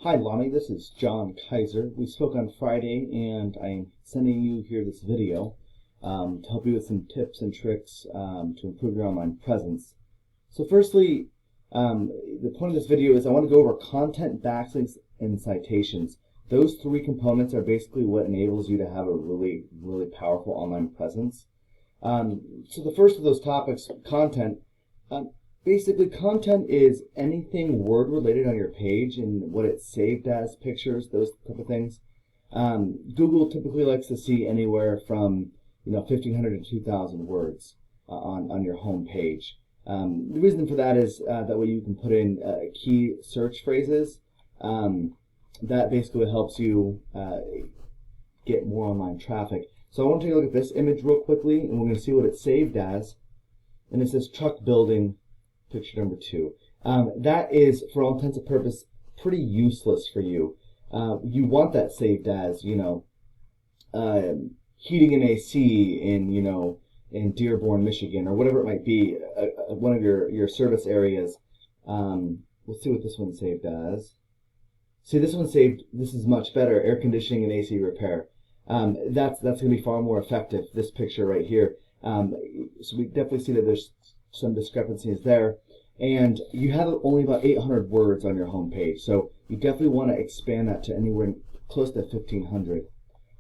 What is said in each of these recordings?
Hi Lonnie, this is John Kaiser. We spoke on Friday and I'm sending you here this video to help you with some tips and tricks to improve your online presence. So firstly, the point of this video is I want to go over content, backlinks, and citations. Those three components are basically what enables you to have a really powerful online presence. So the first of those topics, content. Basically, content is anything word related on your page and what it's saved as, pictures, those type of things. Google typically likes to see anywhere from 1,500 to 2,000 words on your home page. The reason for that is that way you can put in key search phrases. That basically helps you get more online traffic. So I want to take a look at this image real quickly, and we're going to see what it's saved as. And it says truck building. Picture number 2. That is, for all intents and purposes, pretty useless for you. You want that saved as, heating and AC in Dearborn, Michigan, or whatever it might be, one of your service areas. Let's see what this one's saved as. See, this one's saved. This is much better. Air conditioning and AC repair. That's going to be far more effective. This picture right here. So we definitely see that there's some discrepancies there, and you have only about 800 words on your home page, so you definitely want to expand that to anywhere close to 1,500.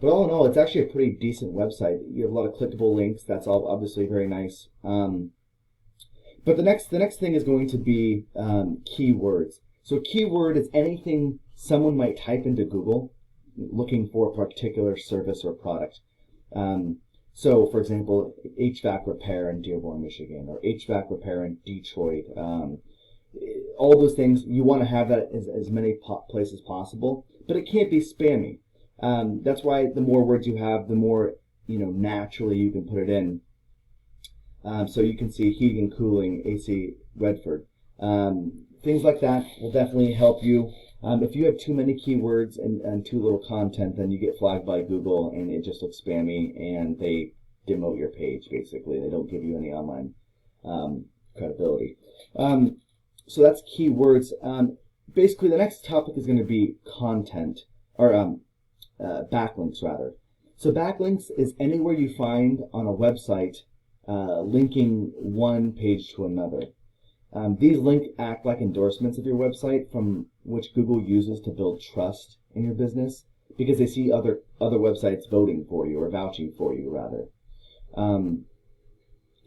But all in all, it's actually a pretty decent website. You have a lot of clickable links. That's all obviously very nice. But the next thing is going to be keywords. So keyword is anything someone might type into Google looking for a particular service or product. So, for example, HVAC repair in Dearborn, Michigan, or HVAC repair in Detroit. All those things, you want to have that as many places as possible, but it can't be spammy. That's why the more words you have, the more naturally you can put it in. So you can see heating and cooling, AC Redford. Things like that will definitely help you. If you have too many keywords and too little content, then you get flagged by Google and it just looks spammy and they demote your page, basically. They don't give you any online credibility. So that's keywords. Basically, the next topic is going to be content, or backlinks, rather. So backlinks is anywhere you find on a website linking one page to another. These links act like endorsements of your website, from which Google uses to build trust in your business, because they see other websites voting for you, or vouching for you, rather.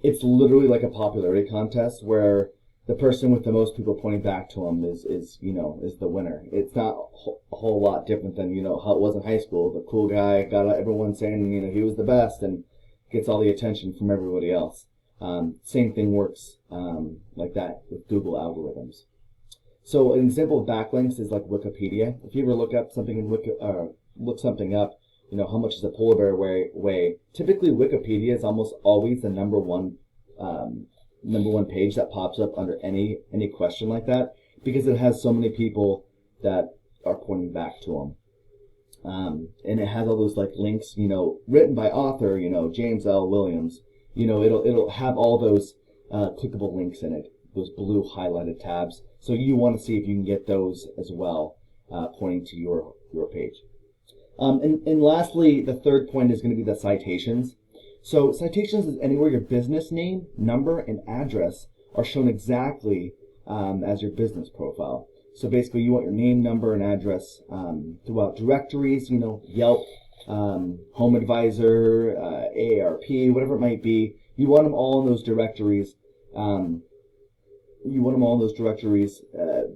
It's literally like a popularity contest where the person with the most people pointing back to them is the winner. It's not a whole lot different than how it was in high school. The cool guy got everyone saying he was the best and gets all the attention from everybody else. Same thing works like that with Google algorithms. So an example of backlinks is like Wikipedia. If you ever look up something in look something up, how much is a polar bear weigh? Typically, Wikipedia is almost always the number one page that pops up under any question like that, because it has so many people that are pointing back to them, and it has all those like links, written by author, James L. Williams. It'll have all those clickable links in it, those blue highlighted tabs. So you want to see if you can get those as well, pointing to your page. And lastly, the third point is going to be the citations. So citations is anywhere your business name, number, and address are shown exactly as your business profile. So basically, you want your name, number, and address throughout directories, Yelp, Home Advisor, AARP, whatever it might be. You want them all in those directories. The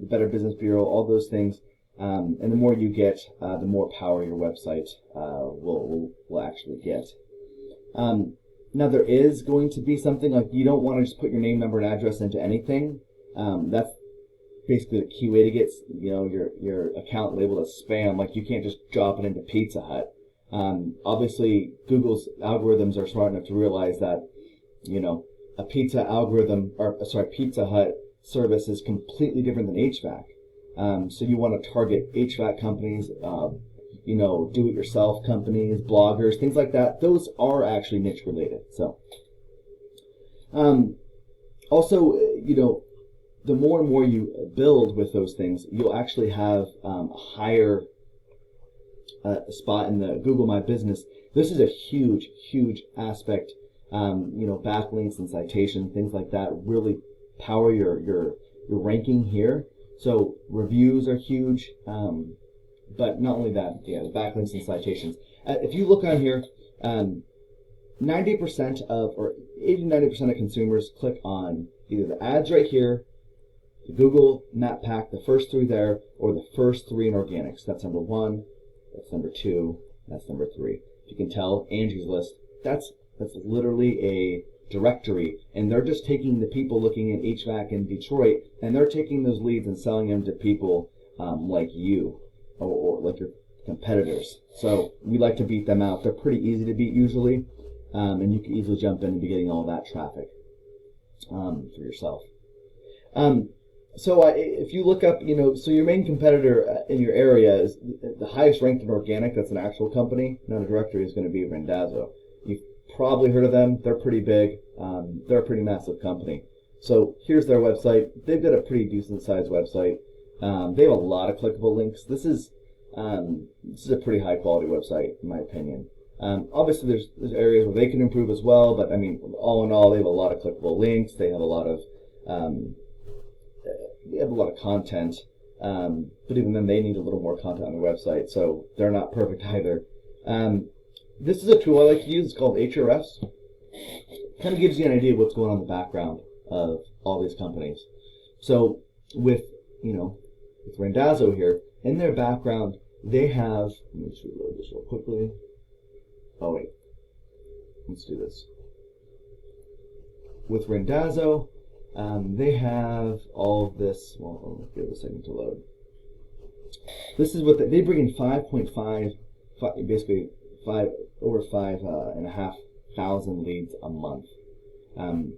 Better Business Bureau, all those things. And the more you get, the more power your website will actually get. Now there is going to be something like you don't want to just put your name, number, and address into anything. That's basically the key way to get your account labeled as spam. Like you can't just drop it into Pizza Hut. Obviously, Google's algorithms are smart enough to realize that a Pizza Hut service is completely different than HVAC. So you want to target HVAC companies, do-it-yourself companies, bloggers, things like that. Those are actually niche related. So, also, the more and more you build with those things, you'll actually have a higher spot in the Google My Business. This is a huge, huge aspect. Backlinks and citation, things like that really power your ranking here. So reviews are huge, but not only that, the backlinks and citations. If you look on here, 90% or 80-90% of consumers click on either the ads right here, the Google Map Pack, the first 3 there, or the first 3 in organics. That's number 1, that's number 2, that's number 3. If you can tell, Angie's List, that's literally a directory, and they're just taking the people looking at HVAC in Detroit, and they're taking those leads and selling them to people like you or like your competitors. So we like to beat them out. They're pretty easy to beat usually, and you can easily jump in and be getting all that traffic for yourself. So if you look up, so your main competitor in your area is the highest ranked in organic. That's an actual company, not a directory. Is going to be Randazzo. You've probably heard of them. They're pretty big. They're a pretty massive company. So here's their website. They've got a pretty decent sized website. They have a lot of clickable links. This is a pretty high quality website in my opinion. Obviously there's areas where they can improve as well, but I mean, all in all, they have a lot of clickable links. They have a lot of content, but even then they need a little more content on their website, so they're not perfect either. This is a tool I like to use. It's called Hrefs. Kind of gives you an idea of what's going on in the background of all these companies. So with Randazzo here, in their background, they have, let me just reload this real quickly. Oh wait, let's do this. With Randazzo, they have all of this. Well, I'll give it a second to load. This is what they bring in 5.5, basically over 5,500 leads a month. And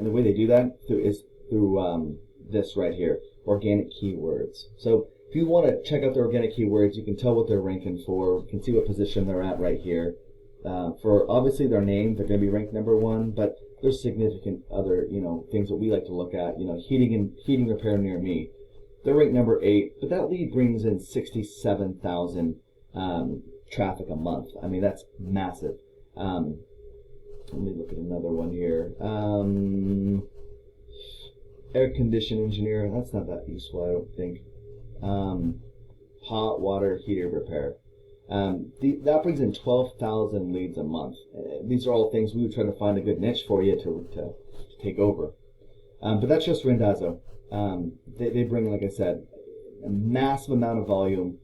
the way they do that is through this right here, organic keywords. So if you want to check out their organic keywords, you can tell what they're ranking for. You can see what position they're at right here. For obviously their name, they're going to be ranked number 1, but there's significant other things that we like to look at. Heating repair near me, they're ranked number 8, but that lead brings in 67,000 traffic a month. I mean, that's massive. Let me look at another one here. Air condition engineer, that's not that useful, I don't think. Hot water heater repair. That brings in 12,000 leads a month. These are all things we would try to find a good niche for you to take over. But that's just Randazzo. They bring, like I said, a massive amount of volume.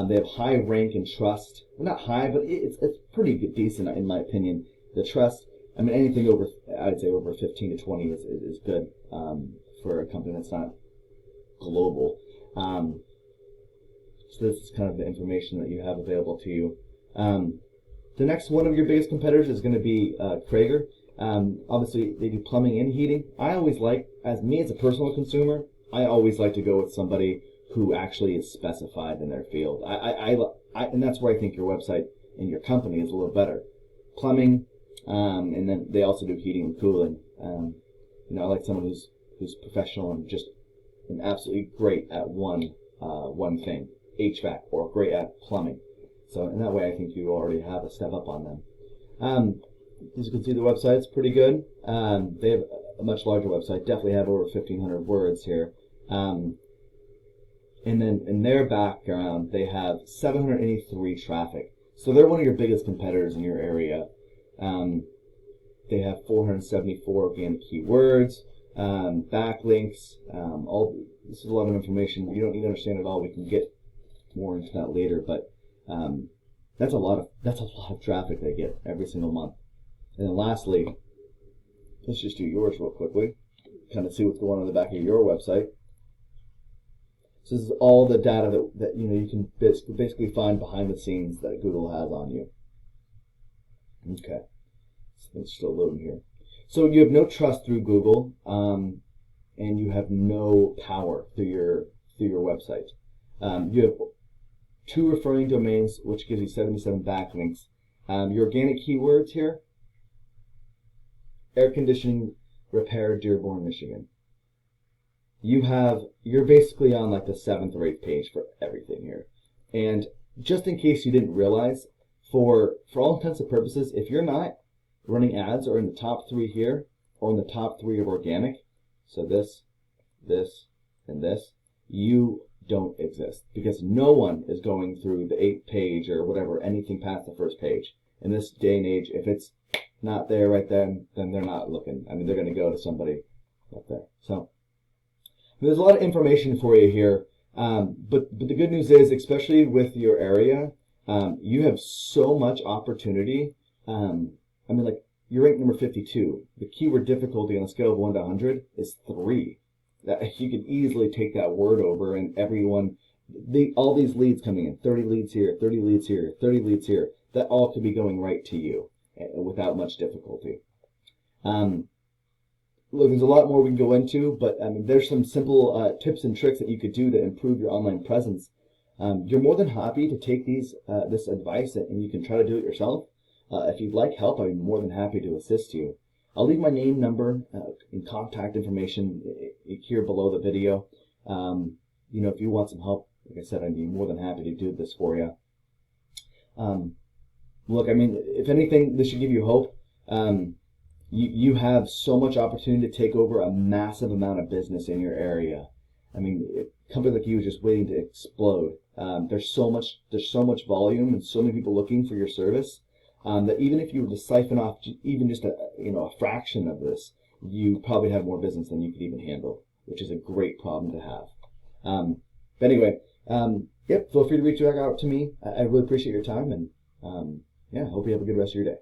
They have high rank and trust. Well, not high, but it's pretty good, decent in my opinion. The trust, I mean, anything over, I'd say over 15 to 20 is good for a company that's not global. So this is kind of the information that you have available to you. The next one of your biggest competitors is going to be Krager. Obviously, they do plumbing and heating. I always like, as a personal consumer, I always like to go with somebody who actually is specified in their field. And that's where I think your website and your company is a little better. Plumbing, and then they also do heating and cooling. I like someone who's professional and just absolutely great at one thing, HVAC, or great at plumbing. So in that way, I think you already have a step up on them. As you can see, the website's pretty good. They have a much larger website, definitely have over 1,500 words here. And then in their background, they have 783 traffic. So they're one of your biggest competitors in your area. They have 474 organic keywords, backlinks. This is a lot of information. You don't need to understand it all. We can get more into that later, but that's a lot of traffic they get every single month. And then lastly, let's just do yours real quickly, kind of see what's going on in the back of your website. So this is all the data that you can basically find behind the scenes that Google has on you. Okay, it's still loading here. So you have no trust through Google, and you have no power through your website. You have 2 referring domains, which gives you 77 backlinks. Your organic keywords here: air conditioning repair, Dearborn, Michigan. you're basically on like the 7th or 8th page for everything here. And just in case you didn't realize, for all intents and purposes, if you're not running ads or in the top 3 here, or in the top 3 of organic, so this, and this, you don't exist, because no one is going through the 8th page or whatever, anything past the 1st page. In this day and age, if it's not there right then they're not looking. I mean, they're going to go to somebody up there. So there's a lot of information for you here, but the good news is, especially with your area, you have so much opportunity. I mean, like, you're ranked number 52. The keyword difficulty on a scale of 1 to 100 is 3. That you could easily take that word over, and everyone, all these leads coming in, 30 leads here, 30 leads here, 30 leads here, that all could be going right to you without much difficulty. Look, there's a lot more we can go into, but I mean, there's some simple tips and tricks that you could do to improve your online presence. You're more than happy to take this advice, and you can try to do it yourself. If you'd like help, I'd be more than happy to assist you. I'll leave my name, number, and contact information here below the video. If you want some help, like I said, I'd be more than happy to do this for you. Look, I mean, if anything, this should give you hope. You have so much opportunity to take over a massive amount of business in your area. I mean, a company like you is just waiting to explode. There's so much volume and so many people looking for your service. That even if you were to siphon off even just a fraction of this, you probably have more business than you could even handle, which is a great problem to have. But anyway, yep, feel free to reach back out to me. I really appreciate your time, and yeah, I hope you have a good rest of your day.